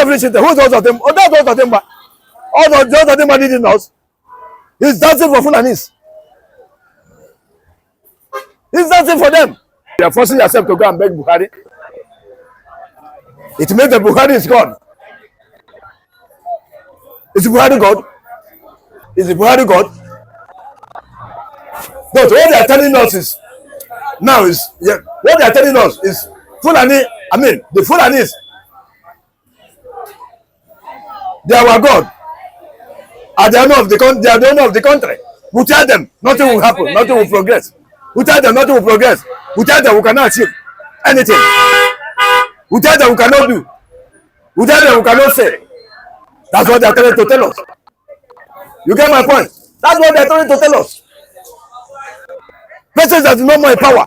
Everything. Who's those of them? Oh, that's those of them. All those of them are leading us. He's dancing for Fulanis. He's dancing for them. You are forcing yourself to go and beg Buhari. It means that Buhari is God. Is Buhari God? Is Buhari God? But what they are telling us is now is what they are telling us is Fulani. I mean the Fulanis. They are our God. At the end of the country, they are the owner of the country. We tell them nothing will happen, nothing will progress. We tell them nothing will progress. We tell them we cannot achieve anything. We tell them we cannot do. We tell them we cannot say. That's what they are trying to tell us. You get my point? That's what they are trying to tell us. Persons that is no more in power.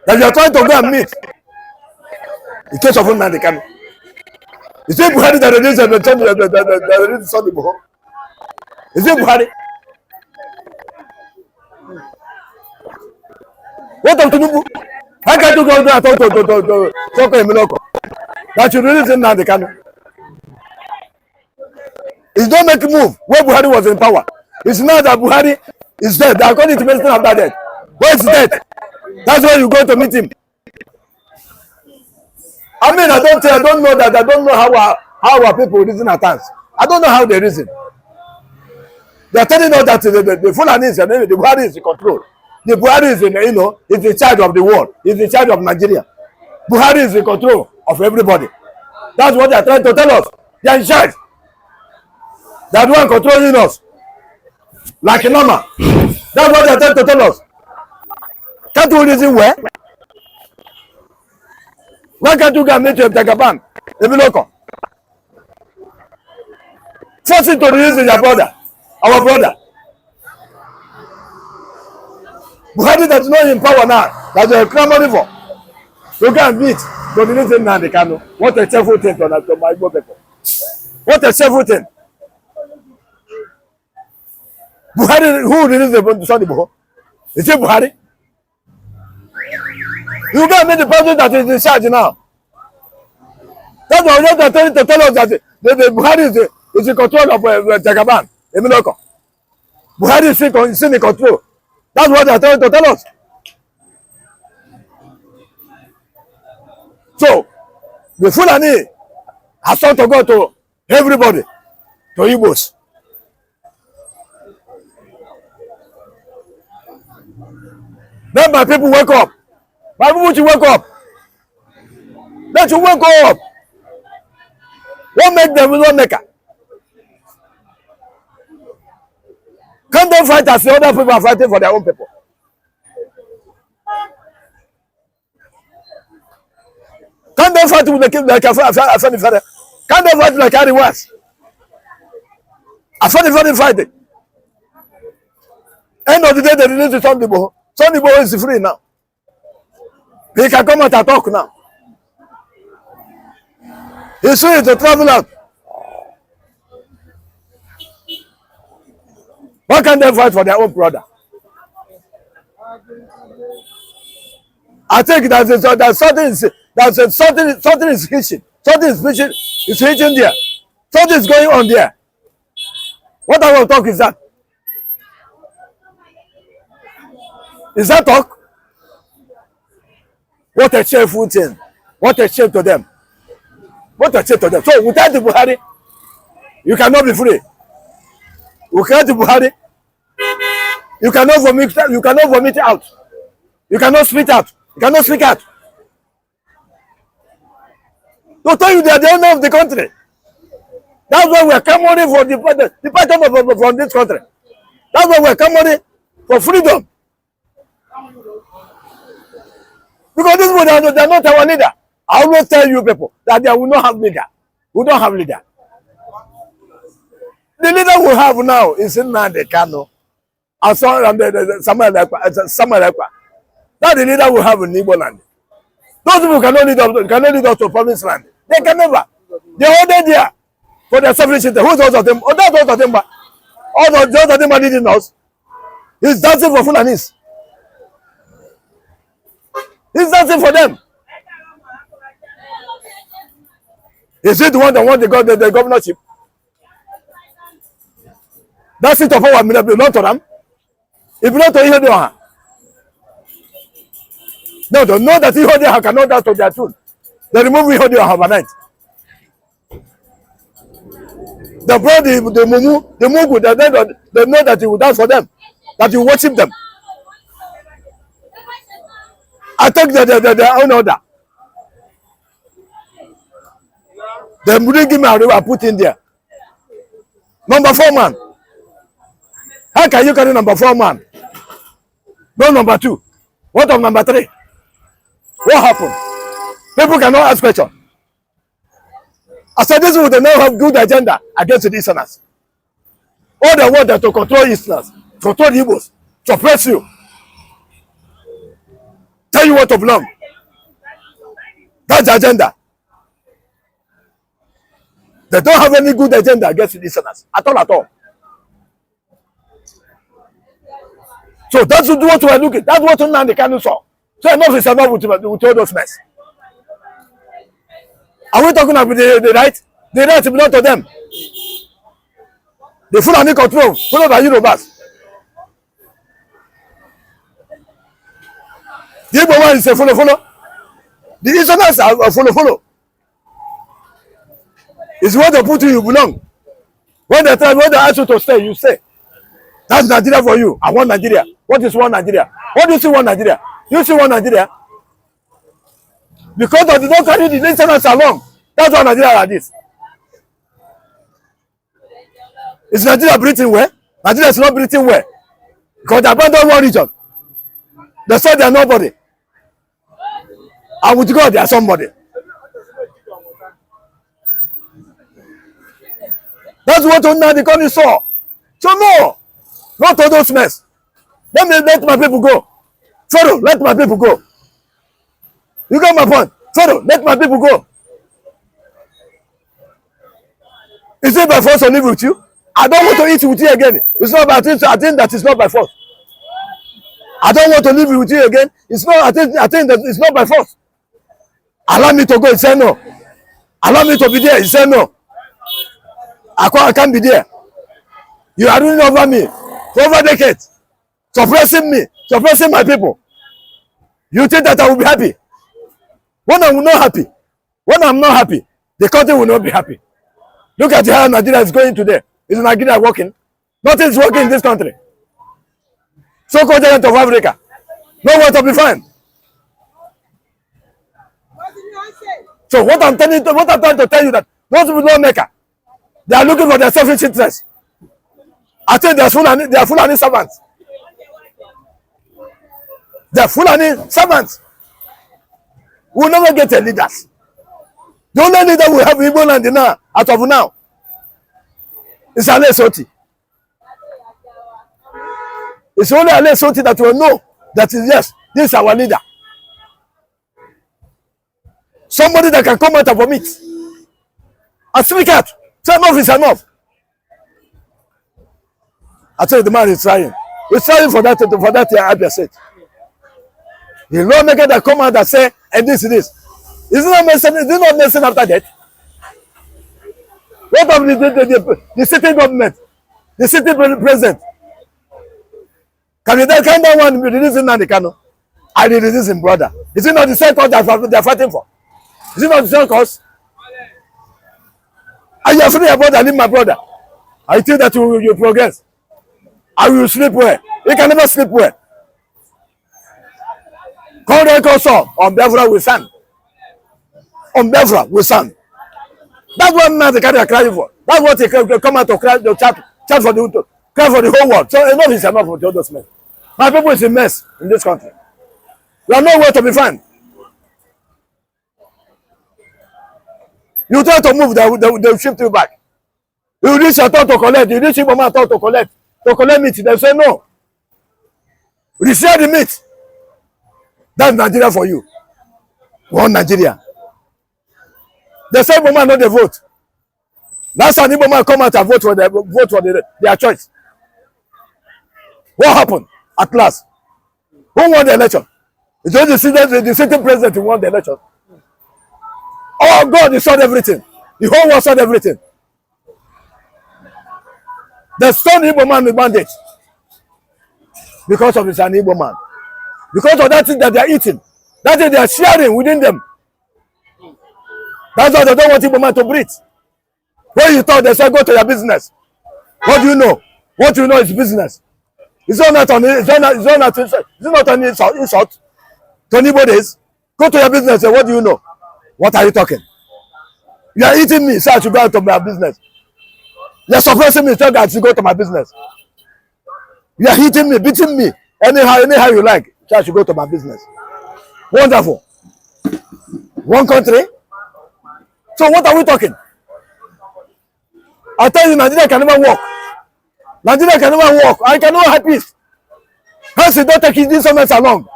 That you are trying to go and meet. In case of Nnamdikanu. Is it Buhari that released the Sunday before? Is it Buhari? What of Tinubu? How can you go there and talk to Emiloko? That you release Nnamdikanu. It's don't make a move where Buhari was in power. It's not that Buhari is dead. According to Minister after death. Where is dead? That's why you go to meet him. I mean, I don't know that. I don't know how our people reason at times. I don't know how they reason. They are telling us that the Fulani is, the Buhari is in control. The Buhari is is in charge of the world. He's in charge of Nigeria. Buhari is in control of everybody. That's what they are trying to tell us. They are in charge. That one controlling us. Like Nnamdi. That's what they are trying to tell us. Can't we reason where? Why can't you go and meet your Jagaban? Emiloko. Force it to release your brother. Our brother. Buhari that is not in power now. That they are clamoring for. You go and meet to release Nnamdikanu. What a shameful thing to my igbo people. What a shameful thing. Buhari, who released the Sunday before? Is it Buhari? You can't meet the president that is in charge now. That's why they are trying to tell us that the Buhari is in control of Jagaban, Emiloko. Buhari is in control. That's what they are trying to tell us. So, the Fulani has sought to go to everybody, to Igbos. Then my people wake up. My people should wake up. They should wake up. What make them not maker? Can't they fight as the other people are fighting for their own people? Can't they fight with the king like Afeni? Can't they fight like Harry was? Afeni fighting. End of the day, they release the Sunday Igbo. Sunday Igbo is free now. He can come out and talk now. He's free to travel out. Why can't they fight for their own brother? I think that something is hitching. Something is hitching there. Something is going on there. What I want to talk is that. Is that talk? What a shameful thing. What a shame to them. What a shame to them. So without the Buhari, you cannot be free. Without the Buhari, you cannot vomit out. You cannot spit out. You cannot speak out. They'll tell you they are the owner of the country. That's why we are clamoring for the party from this country. That's why we are clamoring for freedom. Because these people, they are not our leader. I always tell you people that they will not have leader. We don't have leader. The leader we have now is Nnamdikanu. And Samuel Ekpa. That's the leader we have in Igbo land. Those people cannot lead us to promised land. They can never. They are already there for their self-interest. Who's those of them? Oh, that's those of them. All those of them are leading us. He's dancing for Fulanis. He's dancing for them. Is it the one that want the governorship? That seat of power belong to them. It belongs to Ihedioha. No, they know that Ihedioha cannot dance to their tune. They remove Ihedioha overnight. They brought the Mugu, they know that he will dance for them, that he will worship them. I take the own order. They bring him out, they were put in there. Number 4 man. How can you carry number 4 man? No number 2. What of number 3? What happened? People cannot ask questions. I said this would not have good agenda against the Easterners. All they want to control Easterners, control Igbos, to oppress you. Tell you what to belong. That's the agenda. They don't have any good agenda against the Easterners. At all. So that's what we're looking. That's what Nnamdikanu saw. So enough is enough with all those mess. Are we talking about the right? The right belongs to them. The Fulani control, followed by Yorubas. The Igbo one is a follow. The Easterners are a follow. It's what they put you belong. When they ask you to stay, you stay. That's Nigeria for you. I want Nigeria. What is one Nigeria? What do you see one Nigeria? You see one Nigeria? Because they don't carry the Easterners along. That's why Nigeria like this. Is Nigeria breathing well? Nigeria is not breathing well. Because they abandoned one region. They said they are nobody. And with God, they are somebody. That's what Nnamdikanu saw. So no, not all those mess. Let my people go. Pharaoh, let my people go. You got my point. Pharaoh, let my people go. Is it by force to live with you? I don't want to eat with you again. It's not by things. I think that is not by force. I don't want to live with you again. It's not. I think that it's not by force. Allow me to go. He said no. Allow me to be there. He said no. I can't be there. You are ruling over me for over decades, suppressing me, suppressing my people. You think that I will be happy? When I'm not happy, the country will not be happy. Look at how Nigeria is going today. Is Nigeria working? Nothing is working in this country. So-called giant of Africa. No one to be fine. So what I'm trying to tell you that those people don't make it. They are looking for their selfish interest. I think they are Fulani servants. They are Fulani servants. We will never get a leaders. The only leader we have in Igbo land now, as of now, is Ale Soti. It's only Ale Soti that will know that is, yes, this is our leader. Somebody that can come out and vomit and speak out. Say enough is enough. I tell you, the man is trying. He's trying for that Abia State. The lawmaker that come out and say, and this is this. Is it not mentioned after that? What of the city government, the city president? Can that one be releasing Nnamdikanu? I will release him, brother. Is it not the same cause that they are fighting for? Is it not the same cause? And you are free about that, leave my brother. I think that you progress. I will sleep well. You can never sleep well. Call the console on Biafra will stand. On Biafra will stand. That's what Nnamdikanu are crying for. That's what they come out to cry, to chat for the whole world. So enough is enough for the others men. My people is a mess in this country. We are nowhere to be found. You try to move, they will shift you back. You reach your turn to collect. You reach your turn to collect meat. They say no. Reshare the meat. That's Nigeria for you. One Nigeria. They say Igbo not the vote. Last time Igbo come out and vote for their choice. What happened at last? Who won the election? It's only the sitting president who won the election. Oh God, he shot everything. The whole world said everything. They stoned Igbo man with bandage because of it's an Igbo man. Because of that thing that they are eating. That thing they are sharing within them. That's why they don't want Igbo man to breathe. When you talk, they say, go to your business. What do you know? What you know is business. It's not an insult to anybody's. Go to your business and say, what do you know? What are you talking? You are eating me, so I should go out to my business. You are suppressing me, so I should go to my business. You are hitting me, beating me, anyhow you like, so I should go to my business. Wonderful. One country. So what are we talking? I tell you, Nigeria can never work. Nigeria can never work. I can never have peace. Hence, you don't take these instruments along.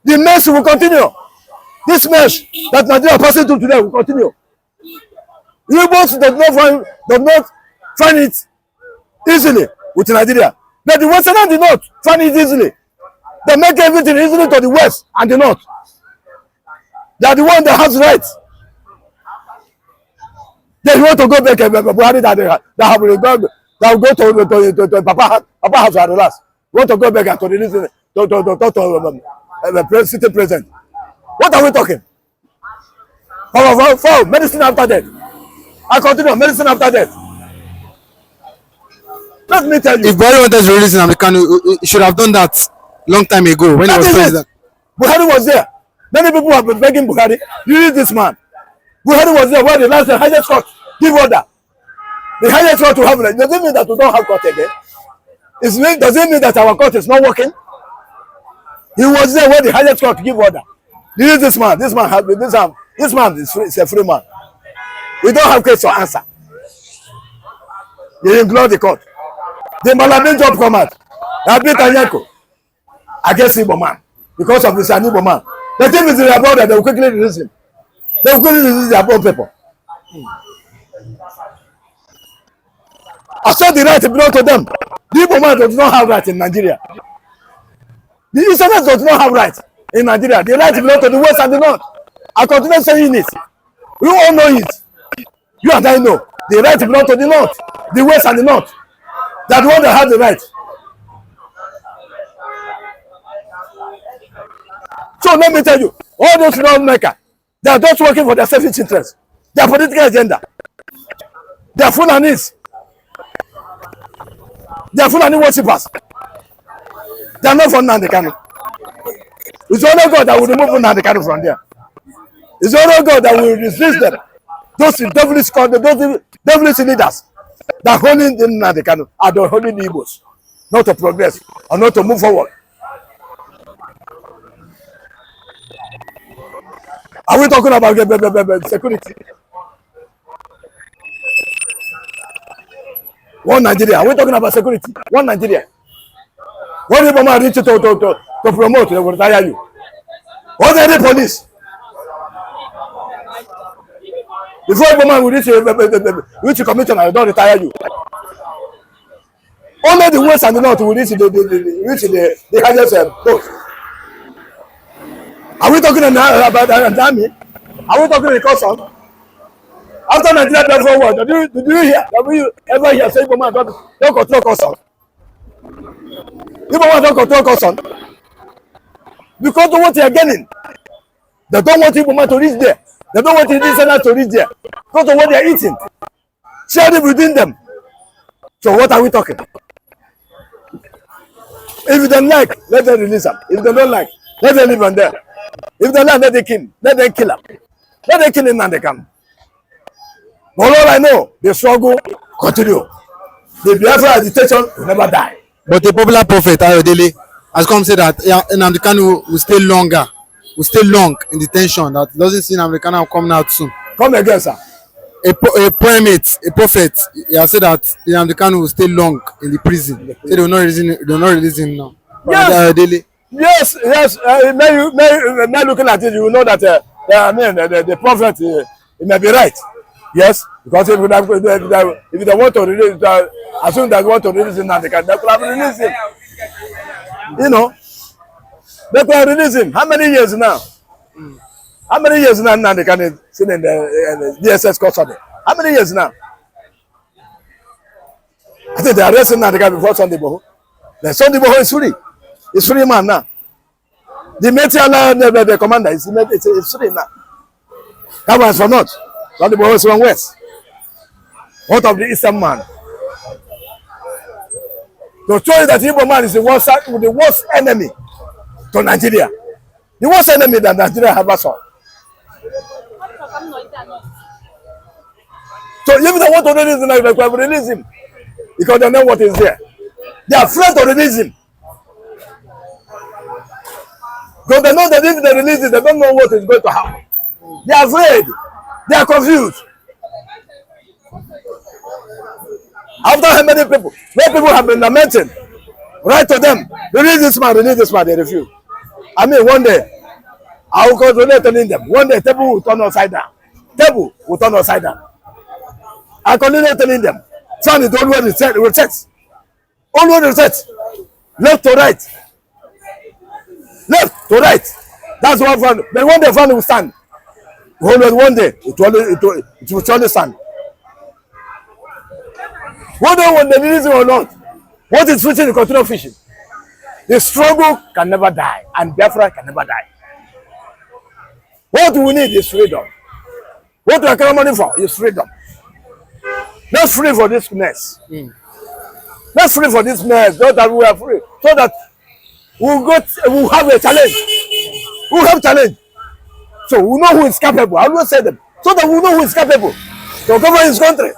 The mess will continue. This mess that Nigeria passing through today will continue. Igbos does not find it easily with Nigeria. But the Western and the North find it easily. They make everything easily to the West and the North. They are the one that has rights. They want to go back to Buhari that will go to Papa house at the last. Want to go back and to release the city president. What are we talking? For medicine after death. I continue medicine after death. Let me tell you. If Buhari wanted to release Nnamdi, he should have done that long time ago when he was president. Buhari was there. Many people have been begging Buhari, release this man. Buhari was there where the last highest court give order. The highest court to have it. Does it mean that we don't have court again? Does it mean that our court is not working? He was there where the highest court give order. Release this man. This man is a free man. We don't have case to answer. They ignore the court. The Malabin job come out. Abit Anyako against Igbo man because of this Igbo man. The thing is about that they will quickly release him. They will quickly release their own people. I said the right belong to them. The Igbo man does not have right in Nigeria. The Easterners does not have right in Nigeria. The right belong to the West and the North. I continue saying it. You all know it. You and I know. The right belong to the North, the West and the North. That one that have the right. So let me tell you, all those lawmakers, they are just working for their selfish interest, their political agenda. They are Fulanis. They are Fulani worshippers. They are not from Nnamdikanu. It's only God that will remove Nnamdikanu from there. It's only God that will resist them. Those devilish leaders that are holding the Nnamdikanu are the holding the Igbos, not to progress or not to move forward. Are we talking about security? One Nigeria. Are we talking about security? One Nigeria. When the Obama reach to promote, they will retire you. What are the police? Before Obama will reach the commission, I don't retire you. Only the West and the North will reach the highest post. Are we talking about an army? Are we talking in custom? After Nigeria went forward, did you hear? Have you ever hear say Obama don't control custom? Obama don't control custom because of what they are getting. They don't want Obama to reach there. They don't want the listeners to reach there because of what they are eating. Share it within them. So what are we talking? If you don't like, let them release them. If they don't like, let them leave them there. If they like, let them kill him. Let them kill him. Let them kill him and they come. But all I know, the struggle continue. The biafra agitation will never die. But the popular prophet Ayodele has come to say that Nnamdikanu will stay longer. Will stay long in detention. That doesn't see Nnamdikanu coming out soon. Come again, sir. A prophet, he has said that Nnamdikanu will stay long in the prison. So they will not release him now. Yes. Now looking at it, you will know that the prophet he may be right. Yes, because if they want to release, as soon as they want to release him, they could have released him. You know, they could have released him. How many years now? How many years now they can sit in the DSS custody? How many years now? I think they arrested now before Sunday Boho. The Sunday Boho is free. It's free man now. The Metiala, the commander, is free now. That was for not. Sunday Boho is from West. What of the Eastern man? To show you that Igbo man is the worst enemy to Nigeria. The worst enemy that Nigeria have ever saw. So if they want to release him, they will release him. Because they know what is there. They are afraid to release him. Because they know that if they release it, they don't know what is going to happen. They are afraid. They are confused. After how many people? Many people have been lamenting. Write to them. Release this man, they refuse. I mean, one day, I will continue telling them. One day, table will turn upside down. Table will turn upside down. I continue telling them. Son is always reset. Always reset. Left to right. Left to right. That's one family. Then one day family will stand. Always one day it will surely stand. Whether when they release it or not, what is fishing to continue fishing. The struggle can never die, and biafra can never die. What we need is freedom. What we are carrying money for is freedom. Let's free for this mess. Let's free for this mess, so that we are free, so that we'll have a challenge. We'll have challenge. So we know who is capable. I always say them. So that we know who is capable to govern his country.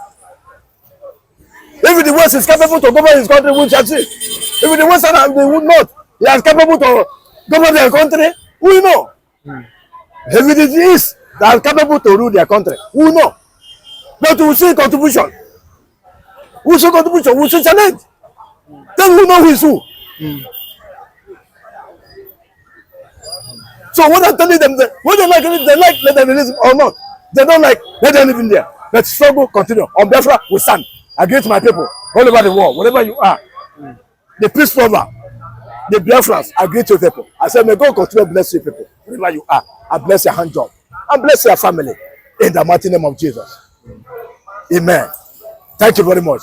If the West is capable to govern his country, we shall see. If the West and they would not, they are capable to govern their country, we know. If it is East that are capable to rule their country, we know. But we see contribution. We see contribution, we see challenge. Then we know who is who. So what I'm telling them, whether they like, let them release or not. They don't like, let them live in there. But struggle continue. On Biafra, we stand against my people all over the world, wherever you are. The peace lover, the Biafrans, agree to people. I said, may God continue to bless you people, wherever you are. I bless your hand job. And bless your family. In the mighty name of Jesus. Amen. Thank you very much.